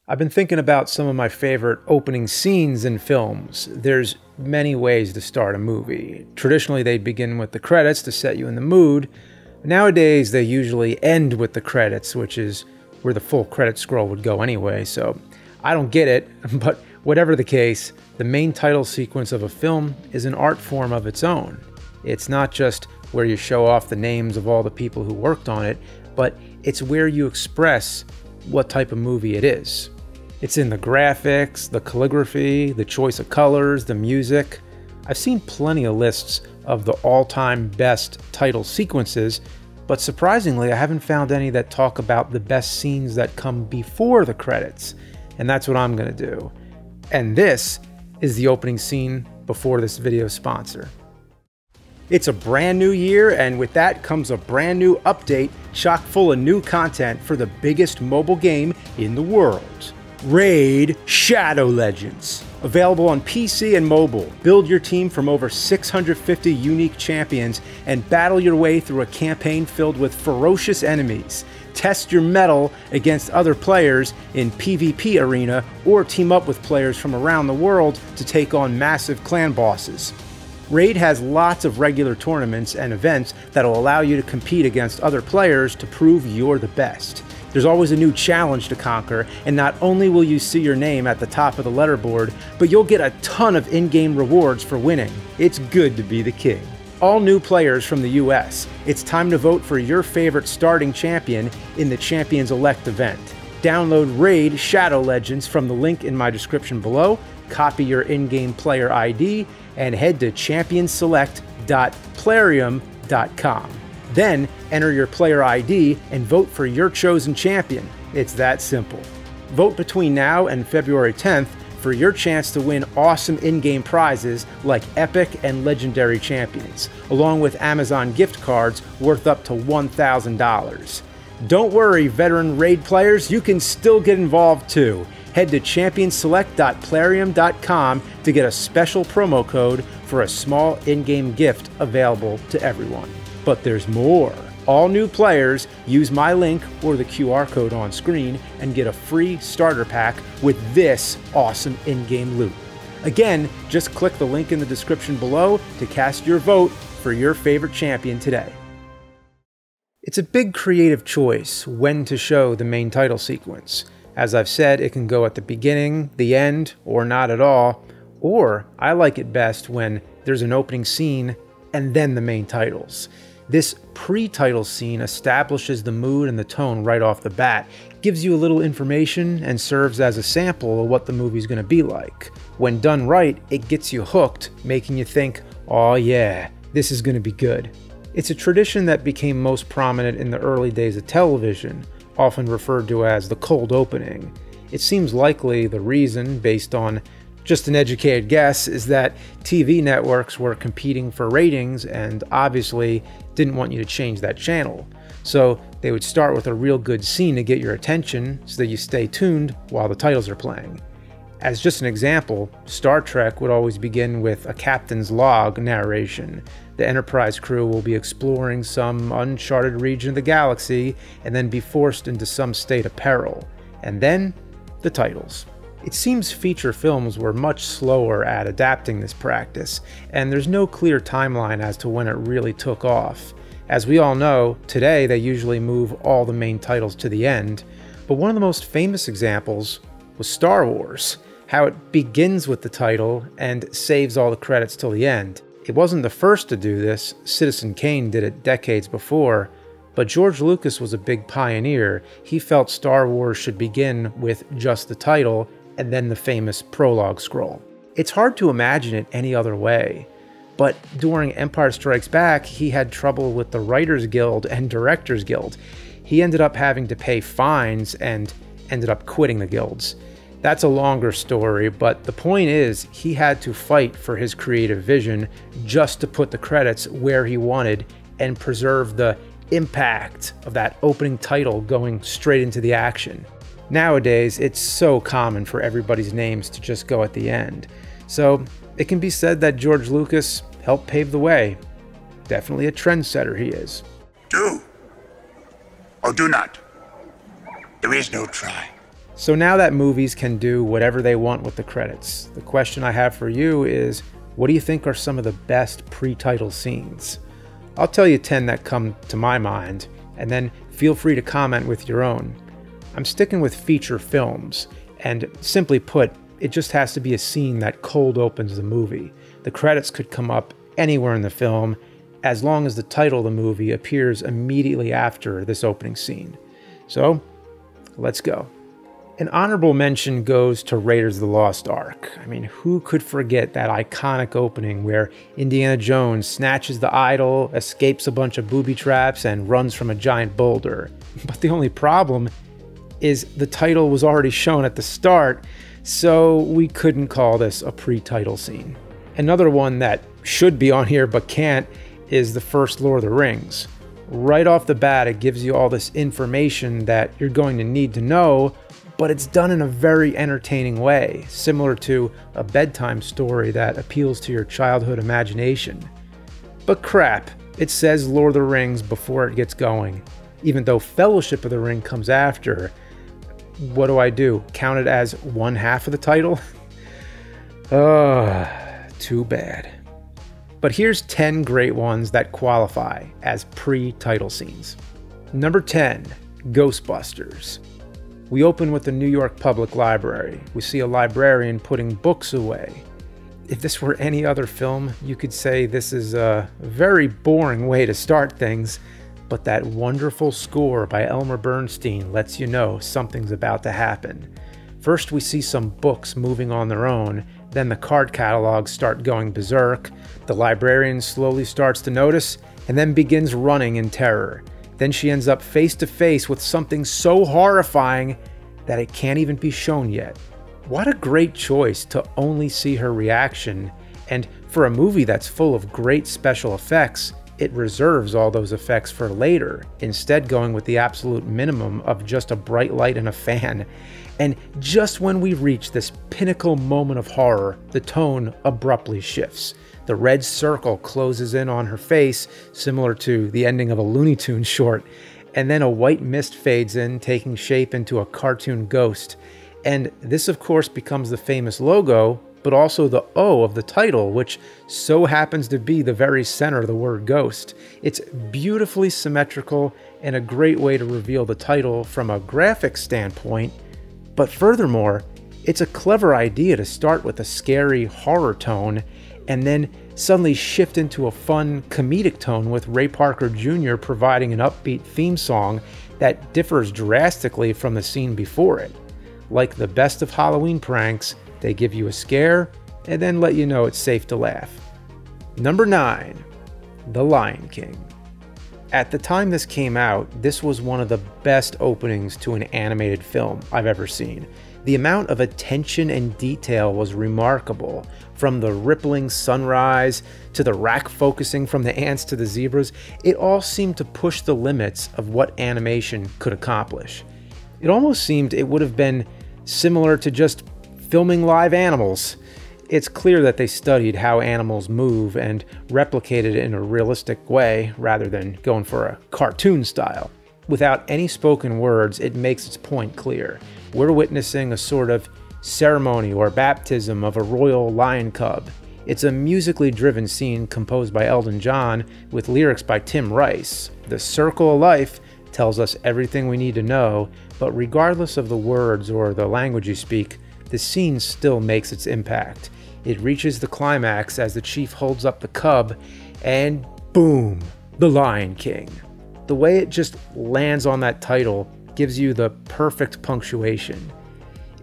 I've been thinking about some of my favorite opening scenes in films. There's many ways to start a movie. Traditionally, they begin with the credits to set you in the mood. Nowadays, they usually end with the credits, which is where the full credit scroll would go anyway, so I don't get it, but whatever the case, the main title sequence of a film is an art form of its own. It's not just where you show off the names of all the people who worked on it, but it's where you express what type of movie it is. It's in the graphics, the calligraphy, the choice of colors, the music. I've seen plenty of lists of the all-time best title sequences, but surprisingly, I haven't found any that talk about the best scenes that come before the credits, and that's what I'm gonna do. And this is the opening scene before this video sponsor. It's a brand new year, and with that comes a brand new update chock full of new content for the biggest mobile game in the world. Raid Shadow Legends. Available on PC and mobile. Build your team from over 650 unique champions and battle your way through a campaign filled with ferocious enemies. Test your mettle against other players in PvP arena or team up with players from around the world to take on massive clan bosses. Raid has lots of regular tournaments and events that'll allow you to compete against other players to prove you're the best. There's always a new challenge to conquer, and not only will you see your name at the top of the leaderboard, but you'll get a ton of in-game rewards for winning. It's good to be the king. All new players from the US, it's time to vote for your favorite starting champion in the Champions Elect event. Download Raid Shadow Legends from the link in my description below, copy your in-game player ID, and head to championsselect.plarium.com. Then enter your player ID and vote for your chosen champion. It's that simple. Vote between now and February 10th for your chance to win awesome in-game prizes like epic and legendary champions, along with Amazon gift cards worth up to $1,000. Don't worry, veteran Raid players, you can still get involved too. Head to championsselect.plarium.com to get a special promo code for a small in-game gift available to everyone. But there's more. All new players use my link or the QR code on screen and get a free starter pack with this awesome in-game loot. Again, just click the link in the description below to cast your vote for your favorite champion today. It's a big creative choice when to show the main title sequence. As I've said, it can go at the beginning, the end, or not at all, or I like it best when there's an opening scene and then the main titles. This pre-title scene establishes the mood and the tone right off the bat, gives you a little information, and serves as a sample of what the movie's gonna be like. When done right, it gets you hooked, making you think, oh yeah, this is gonna be good. It's a tradition that became most prominent in the early days of television, often referred to as the cold opening. It seems likely the reason, based on just an educated guess, is that TV networks were competing for ratings and obviously didn't want you to change that channel. So they would start with a real good scene to get your attention so that you stay tuned while the titles are playing. As just an example, Star Trek would always begin with a captain's log narration. The Enterprise crew will be exploring some uncharted region of the galaxy and then be forced into some state of peril. And then, the titles. It seems feature films were much slower at adapting this practice, and there's no clear timeline as to when it really took off. As we all know, today they usually move all the main titles to the end, but one of the most famous examples was Star Wars, how it begins with the title and saves all the credits till the end. It wasn't the first to do this, Citizen Kane did it decades before, but George Lucas was a big pioneer. He felt Star Wars should begin with just the title and then the famous prologue scroll. It's hard to imagine it any other way, but during Empire Strikes Back, he had trouble with the Writers Guild and Directors Guild. He ended up having to pay fines and ended up quitting the guilds. That's a longer story, but the point is, he had to fight for his creative vision just to put the credits where he wanted and preserve the impact of that opening title going straight into the action. Nowadays, it's so common for everybody's names to just go at the end. So it can be said that George Lucas helped pave the way. Definitely a trendsetter he is. Do or do not. There is no try. So now that movies can do whatever they want with the credits, the question I have for you is, what do you think are some of the best pre-title scenes? I'll tell you 10 that come to my mind, and then feel free to comment with your own. I'm sticking with feature films, and simply put, it just has to be a scene that cold opens the movie. The credits could come up anywhere in the film, as long as the title of the movie appears immediately after this opening scene. So, let's go. An honorable mention goes to Raiders of the Lost Ark. I mean, who could forget that iconic opening where Indiana Jones snatches the idol, escapes a bunch of booby traps, and runs from a giant boulder? But the only problem is the title was already shown at the start, so we couldn't call this a pre-title scene. Another one that should be on here but can't is the first Lord of the Rings. Right off the bat, it gives you all this information that you're going to need to know, but it's done in a very entertaining way, similar to a bedtime story that appeals to your childhood imagination. But crap, it says Lord of the Rings before it gets going, even though Fellowship of the Ring comes after. What do? Count it as one half of the title? Too bad. But here's 10 great ones that qualify as pre-title scenes. Number 10, Ghostbusters. We open with the New York Public Library. We see a librarian putting books away. If this were any other film, you could say this is a very boring way to start things, but that wonderful score by Elmer Bernstein lets you know something's about to happen. First, we see some books moving on their own, then the card catalogs start going berserk, the librarian slowly starts to notice, and then begins running in terror. Then she ends up face to face with something so horrifying that it can't even be shown yet. What a great choice to only see her reaction, and for a movie that's full of great special effects, it reserves all those effects for later, instead going with the absolute minimum of just a bright light and a fan. And just when we reach this pinnacle moment of horror, the tone abruptly shifts. The red circle closes in on her face, similar to the ending of a Looney Tunes short, and then a white mist fades in, taking shape into a cartoon ghost. And this, of course, becomes the famous logo, but also the O of the title, which so happens to be the very center of the word ghost. It's beautifully symmetrical and a great way to reveal the title from a graphic standpoint, but furthermore, it's a clever idea to start with a scary horror tone and then suddenly shift into a fun comedic tone with Ray Parker Jr. providing an upbeat theme song that differs drastically from the scene before it. Like the best of Halloween pranks, they give you a scare and then let you know it's safe to laugh. Number 9, The Lion King. At the time this came out, this was one of the best openings to an animated film I've ever seen. The amount of attention and detail was remarkable, from the rippling sunrise to the rack focusing from the ants to the zebras. It all seemed to push the limits of what animation could accomplish. It almost seemed it would have been similar to just filming live animals. It's clear that they studied how animals move and replicated it in a realistic way rather than going for a cartoon style. Without any spoken words, it makes its point clear. We're witnessing a sort of ceremony or baptism of a royal lion cub. It's a musically driven scene composed by Elton John with lyrics by Tim Rice. The circle of life tells us everything we need to know, but regardless of the words or the language you speak, the scene still makes its impact. It reaches the climax as the chief holds up the cub, and boom, the Lion King. The way it just lands on that title gives you the perfect punctuation.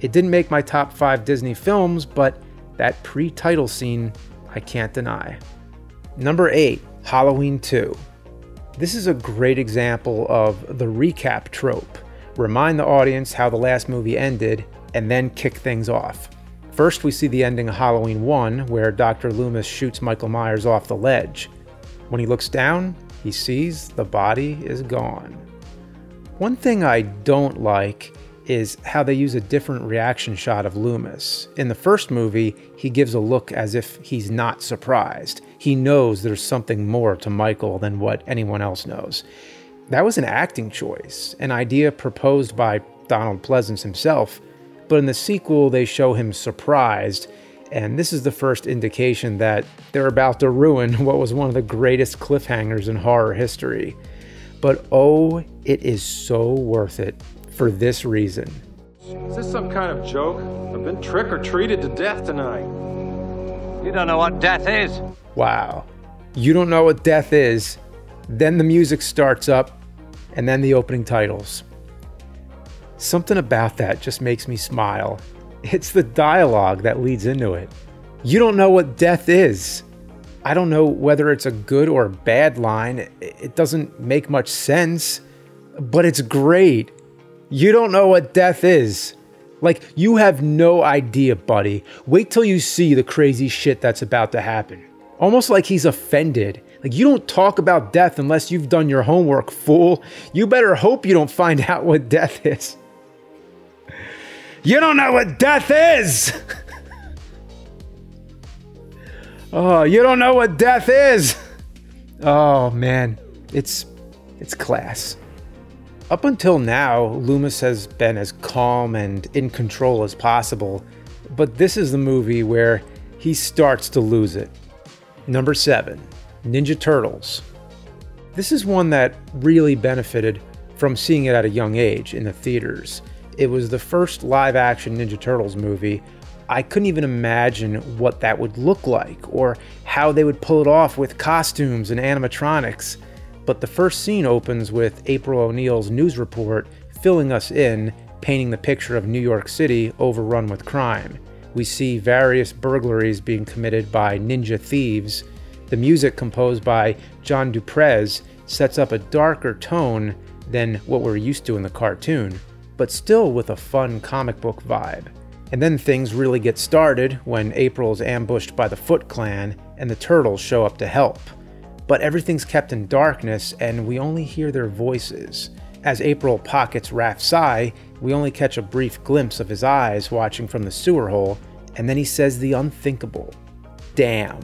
It didn't make my top 5 Disney films, but that pre-title scene, I can't deny. Number 8, Halloween 2. This is a great example of the recap trope. Remind the audience how the last movie ended, and then kick things off. First, we see the ending of Halloween 1, where Dr. Loomis shoots Michael Myers off the ledge. When he looks down, he sees the body is gone. One thing I don't like is how they use a different reaction shot of Loomis. In the first movie, he gives a look as if he's not surprised. He knows there's something more to Michael than what anyone else knows. That was an acting choice, an idea proposed by Donald Pleasence himself, but in the sequel they show him surprised, and this is the first indication that they're about to ruin what was one of the greatest cliffhangers in horror history. But oh, it is so worth it for this reason. Is this some kind of joke? I've been trick-or-treated to death tonight. You don't know what death is. Wow. You don't know what death is. Then the music starts up, and then the opening titles. Something about that just makes me smile. It's the dialogue that leads into it. You don't know what death is. I don't know whether it's a good or a bad line. It doesn't make much sense, but it's great. You don't know what death is. Like, you have no idea, buddy. Wait till you see the crazy shit that's about to happen. Almost like he's offended. Like, you don't talk about death unless you've done your homework, fool. You better hope you don't find out what death is. You don't know what death is! Oh, you don't know what death is! Oh, man. It's class. Up until now, Loomis has been as calm and in control as possible, but this is the movie where he starts to lose it. Number 7, Ninja Turtles. This is one that really benefited from seeing it at a young age in the theaters. It was the first live-action Ninja Turtles movie. I couldn't even imagine what that would look like, or how they would pull it off with costumes and animatronics. But the first scene opens with April O'Neil's news report filling us in, painting the picture of New York City overrun with crime. We see various burglaries being committed by ninja thieves. The music, composed by John Duprez, sets up a darker tone than what we're used to in the cartoon, but still with a fun comic book vibe. And then things really get started when April's ambushed by the Foot Clan and the Turtles show up to help. But everything's kept in darkness and we only hear their voices. As April pockets Raph's eye, we only catch a brief glimpse of his eyes watching from the sewer hole, and then he says the unthinkable. Damn.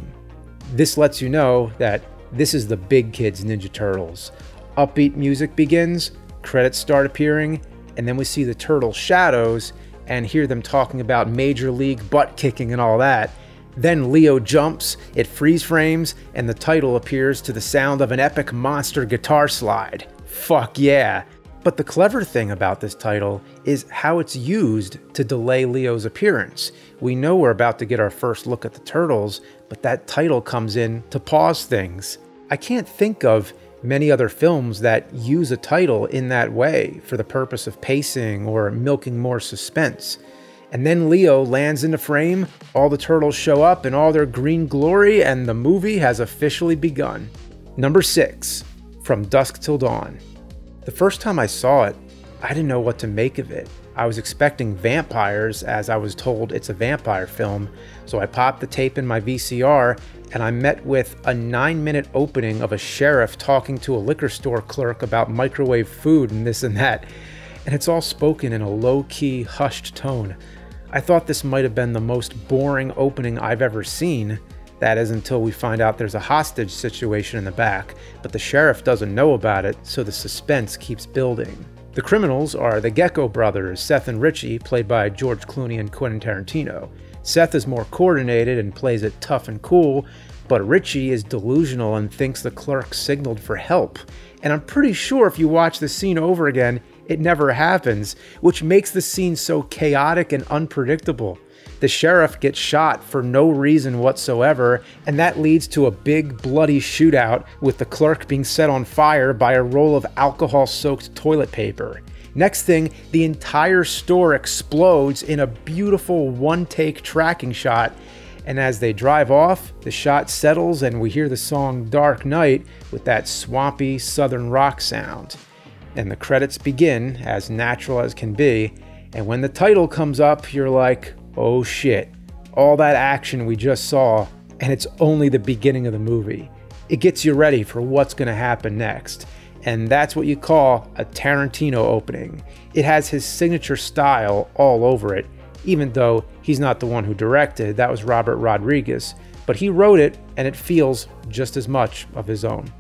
This lets you know that this is the big kids Ninja Turtles. Upbeat music begins, credits start appearing, and then we see the turtle shadows and hear them talking about Major League butt kicking and all that. Then Leo jumps, it freeze frames, and the title appears to the sound of an epic monster guitar slide. Fuck yeah. But the clever thing about this title is how it's used to delay Leo's appearance. We know we're about to get our first look at the Turtles, but that title comes in to pause things. I can't think of many other films that use a title in that way for the purpose of pacing or milking more suspense. And then Leo lands into frame, all the turtles show up in all their green glory, and the movie has officially begun. Number 6, From Dusk Till Dawn. The first time I saw it, I didn't know what to make of it. I was expecting vampires, as I was told it's a vampire film, so I popped the tape in my VCR, and I met with a 9-minute opening of a sheriff talking to a liquor store clerk about microwave food and this and that, and it's all spoken in a low-key, hushed tone. I thought this might have been the most boring opening I've ever seen. That is until we find out there's a hostage situation in the back, but the sheriff doesn't know about it, so the suspense keeps building. The criminals are the Gecko brothers, Seth and Richie, played by George Clooney and Quentin Tarantino. Seth is more coordinated and plays it tough and cool, but Richie is delusional and thinks the clerk signaled for help. And I'm pretty sure if you watch the scene over again, it never happens, which makes the scene so chaotic and unpredictable. The sheriff gets shot for no reason whatsoever, and that leads to a big bloody shootout with the clerk being set on fire by a roll of alcohol-soaked toilet paper. Next thing, the entire store explodes in a beautiful one-take tracking shot, and as they drive off, the shot settles and we hear the song Dark Night with that swampy southern rock sound. And the credits begin, as natural as can be, and when the title comes up, you're like, oh shit, all that action we just saw, and it's only the beginning of the movie. It gets you ready for what's going to happen next, and that's what you call a Tarantino opening. It has his signature style all over it, even though he's not the one who directed, that was Robert Rodriguez, but he wrote it, and it feels just as much of his own.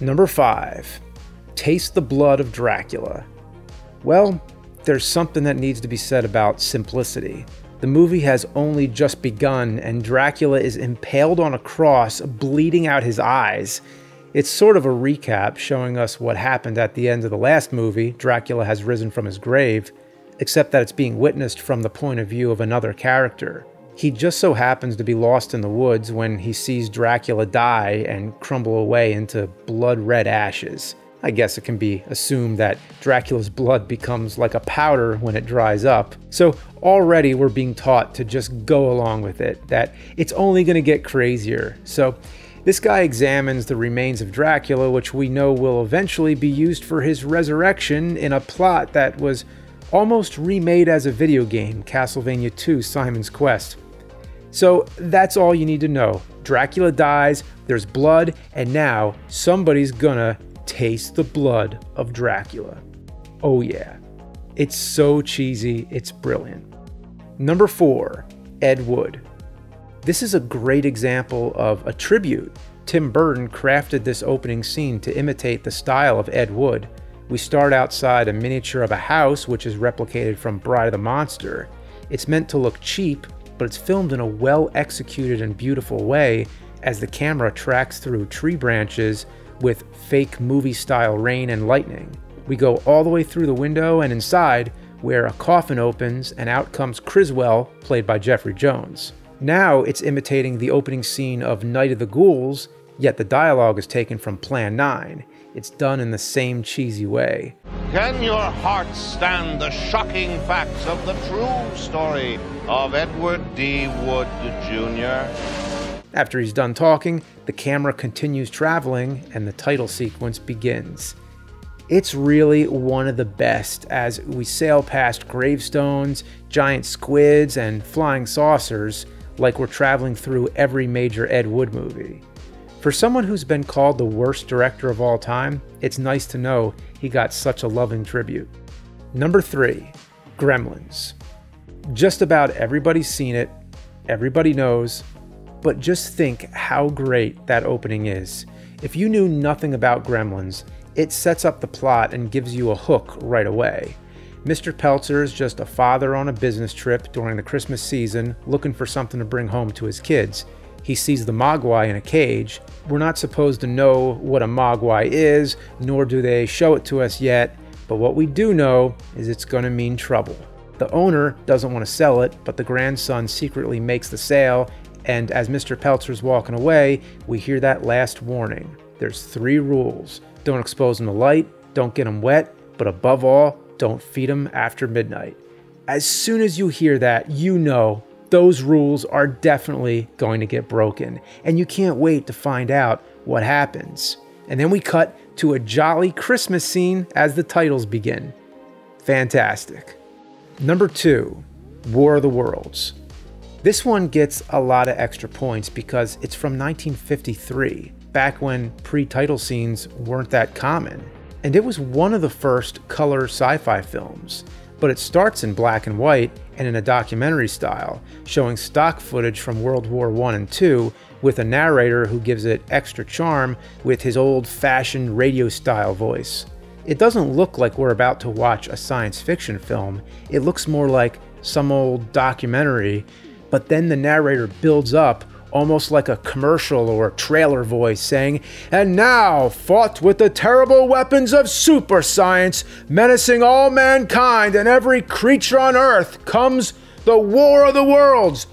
Number 5. Taste the Blood of Dracula. Well, there's something that needs to be said about simplicity. The movie has only just begun, and Dracula is impaled on a cross, bleeding out his eyes. It's sort of a recap, showing us what happened at the end of the last movie, Dracula has risen from his grave, except that it's being witnessed from the point of view of another character. He just so happens to be lost in the woods when he sees Dracula die and crumble away into blood-red ashes. I guess it can be assumed that Dracula's blood becomes like a powder when it dries up. So already we're being taught to just go along with it, that it's only going to get crazier. So this guy examines the remains of Dracula, which we know will eventually be used for his resurrection in a plot that was almost remade as a video game, Castlevania II: Simon's Quest. So that's all you need to know. Dracula dies, there's blood, and now somebody's gonna taste the blood of Dracula. Oh yeah. It's so cheesy, it's brilliant. Number 4, Ed Wood. This is a great example of a tribute. Tim Burton crafted this opening scene to imitate the style of Ed Wood. We start outside a miniature of a house, which is replicated from Bride of the Monster. It's meant to look cheap, but it's filmed in a well-executed and beautiful way as the camera tracks through tree branches with fake movie-style rain and lightning. We go all the way through the window and inside, where a coffin opens and out comes Criswell, played by Jeffrey Jones. Now it's imitating the opening scene of Night of the Ghouls, yet the dialogue is taken from Plan 9. It's done in the same cheesy way. Can your heart stand the shocking facts of the true story of Edward D. Wood, Jr.? After he's done talking, the camera continues traveling and the title sequence begins. It's really one of the best as we sail past gravestones, giant squids, and flying saucers like we're traveling through every major Ed Wood movie. For someone who's been called the worst director of all time, it's nice to know he got such a loving tribute. Number 3, Gremlins. Just about everybody's seen it, everybody knows, but just think how great that opening is. If you knew nothing about Gremlins, it sets up the plot and gives you a hook right away. Mr. Peltzer is just a father on a business trip during the Christmas season looking for something to bring home to his kids. He sees the Mogwai in a cage. We're not supposed to know what a Mogwai is, nor do they show it to us yet, but what we do know is it's going to mean trouble. The owner doesn't want to sell it, but the grandson secretly makes the sale, and as Mr. Peltzer's walking away, we hear that last warning. There's 3 rules. Don't expose them to light, don't get them wet, but above all, don't feed them after midnight. As soon as you hear that, you know those rules are definitely going to get broken, and you can't wait to find out what happens. And then we cut to a jolly Christmas scene as the titles begin. Fantastic. Number 2, War of the Worlds. This one gets a lot of extra points because it's from 1953, back when pre-title scenes weren't that common. And it was one of the first color sci-fi films, but it starts in black and white and in a documentary style, showing stock footage from World War I and II with a narrator who gives it extra charm with his old-fashioned radio-style voice. It doesn't look like we're about to watch a science fiction film, it looks more like some old documentary, but then the narrator builds up almost like a commercial or trailer voice saying, "And now, fought with the terrible weapons of super science, menacing all mankind and every creature on Earth, comes the War of the Worlds."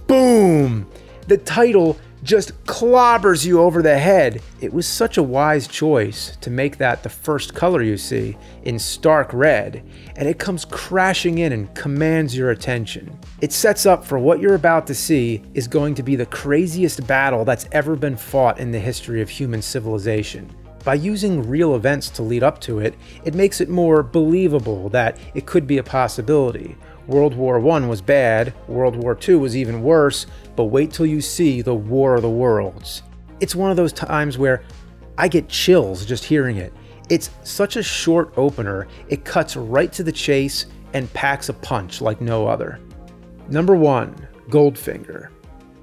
Boom! The title just clobbers you over the head. It was such a wise choice to make that the first color you see in stark red, and it comes crashing in and commands your attention. It sets up for what you're about to see is going to be the craziest battle that's ever been fought in the history of human civilization. By using real events to lead up to it, it makes it more believable that it could be a possibility. World War I was bad, World War II was even worse, but wait till you see the War of the Worlds. It's one of those times where I get chills just hearing it. It's such a short opener, it cuts right to the chase and packs a punch like no other. Number 1, Goldfinger.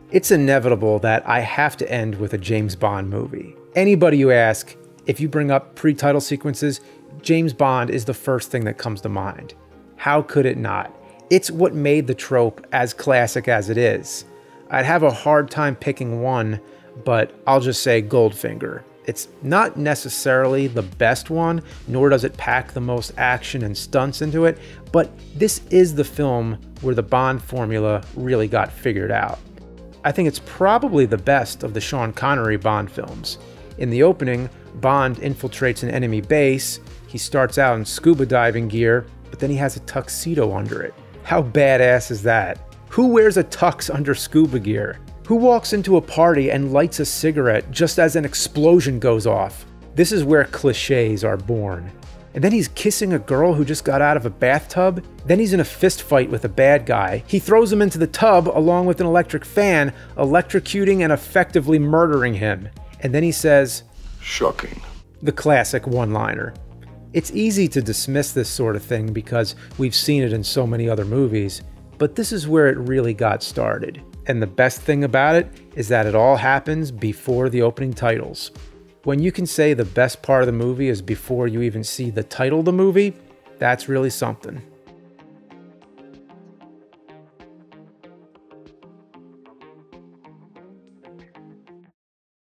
It's inevitable that I have to end with a James Bond movie. Anybody you ask, if you bring up pre-title sequences, James Bond is the first thing that comes to mind. How could it not? It's what made the trope as classic as it is. I'd have a hard time picking one, but I'll just say Goldfinger. It's not necessarily the best one, nor does it pack the most action and stunts into it, but this is the film where the Bond formula really got figured out. I think it's probably the best of the Sean Connery Bond films. In the opening, Bond infiltrates an enemy base. He starts out in scuba diving gear, but then he has a tuxedo under it. How badass is that? Who wears a tux under scuba gear? Who walks into a party and lights a cigarette just as an explosion goes off? This is where cliches are born. And then he's kissing a girl who just got out of a bathtub. Then he's in a fist fight with a bad guy. He throws him into the tub along with an electric fan, electrocuting and effectively murdering him. And then he says, "Shocking." The classic one-liner. It's easy to dismiss this sort of thing because we've seen it in so many other movies, but this is where it really got started. And the best thing about it is that it all happens before the opening titles. When you can say the best part of the movie is before you even see the title of the movie, that's really something.